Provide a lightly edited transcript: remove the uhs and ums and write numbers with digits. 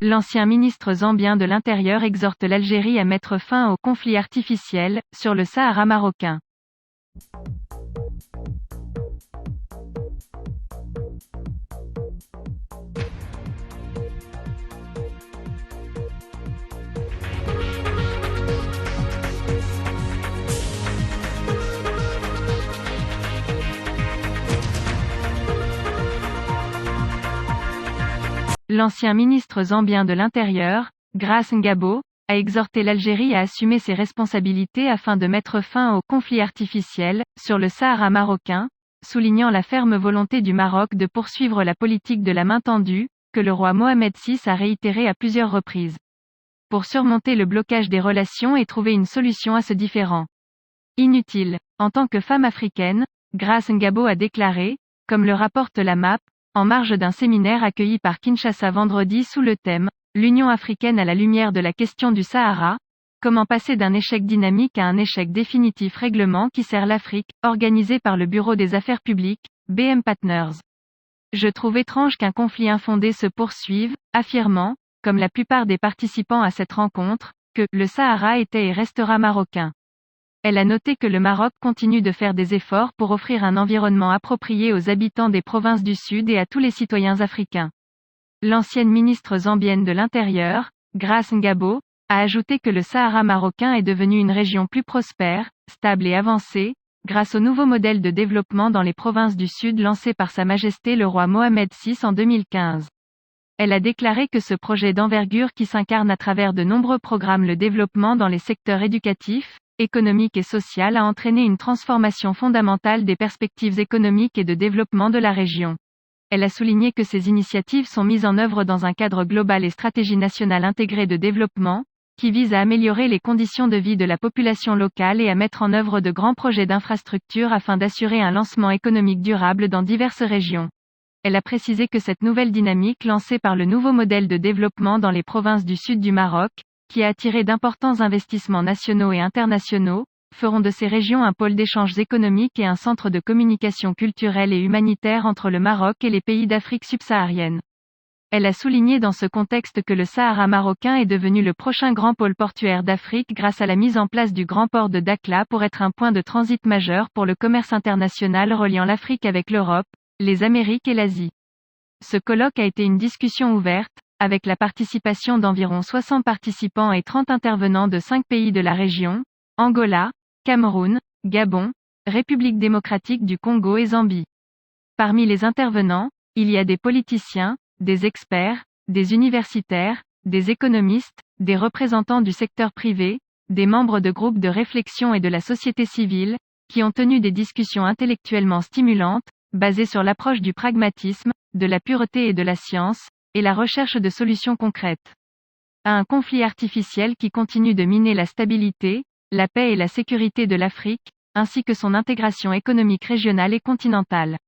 L'ancien ministre zambien de l'Intérieur exhorte l'Algérie à mettre fin au conflit artificiel, sur le Sahara marocain. L'ancien ministre zambien de l'Intérieur, Grace Ngabo, a exhorté l'Algérie à assumer ses responsabilités afin de mettre fin au conflit artificiel, sur le Sahara marocain, soulignant la ferme volonté du Maroc de poursuivre la politique de la main tendue, que le roi Mohamed VI a réitérée à plusieurs reprises. Pour surmonter le blocage des relations et trouver une solution à ce différend. Inutile. En tant que femme africaine, Grace Ngabo a déclaré, comme le rapporte la MAP, en marge d'un séminaire accueilli par Kinshasa vendredi sous le thème « L'Union africaine à la lumière de la question du Sahara », comment passer d'un échec dynamique à un échec définitif règlement qui sert l'Afrique, organisé par le Bureau des Affaires publiques, BM Partners. Je trouve étrange qu'un conflit infondé se poursuive, affirmant, comme la plupart des participants à cette rencontre, que « le Sahara était et restera marocain ». Elle a noté que le Maroc continue de faire des efforts pour offrir un environnement approprié aux habitants des provinces du Sud et à tous les citoyens africains. L'ancienne ministre zambienne de l'Intérieur, Grace Ngabo, a ajouté que le Sahara marocain est devenu une région plus prospère, stable et avancée, grâce au nouveau modèle de développement dans les provinces du Sud lancé par Sa Majesté le roi Mohamed VI en 2015. Elle a déclaré que ce projet d'envergure qui s'incarne à travers de nombreux programmes le développement dans les secteurs éducatifs, économique et social a entraîné une transformation fondamentale des perspectives économiques et de développement de la région. Elle a souligné que ces initiatives sont mises en œuvre dans un cadre global et stratégie nationale intégrée de développement, qui vise à améliorer les conditions de vie de la population locale et à mettre en œuvre de grands projets d'infrastructures afin d'assurer un lancement économique durable dans diverses régions. Elle a précisé que cette nouvelle dynamique lancée par le nouveau modèle de développement dans les provinces du sud du Maroc, qui a attiré d'importants investissements nationaux et internationaux, feront de ces régions un pôle d'échanges économiques et un centre de communication culturelle et humanitaire entre le Maroc et les pays d'Afrique subsaharienne. Elle a souligné dans ce contexte que le Sahara marocain est devenu le prochain grand pôle portuaire d'Afrique grâce à la mise en place du grand port de Dakhla pour être un point de transit majeur pour le commerce international reliant l'Afrique avec l'Europe, les Amériques et l'Asie. Ce colloque a été une discussion ouverte, avec la participation d'environ 60 participants et 30 intervenants de 5 pays de la région, Angola, Cameroun, Gabon, République démocratique du Congo et Zambie. Parmi les intervenants, il y a des politiciens, des experts, des universitaires, des économistes, des représentants du secteur privé, des membres de groupes de réflexion et de la société civile, qui ont tenu des discussions intellectuellement stimulantes, basées sur l'approche du pragmatisme, de la pureté et de la science, et la recherche de solutions concrètes à un conflit artificiel qui continue de miner la stabilité, la paix et la sécurité de l'Afrique, ainsi que son intégration économique régionale et continentale.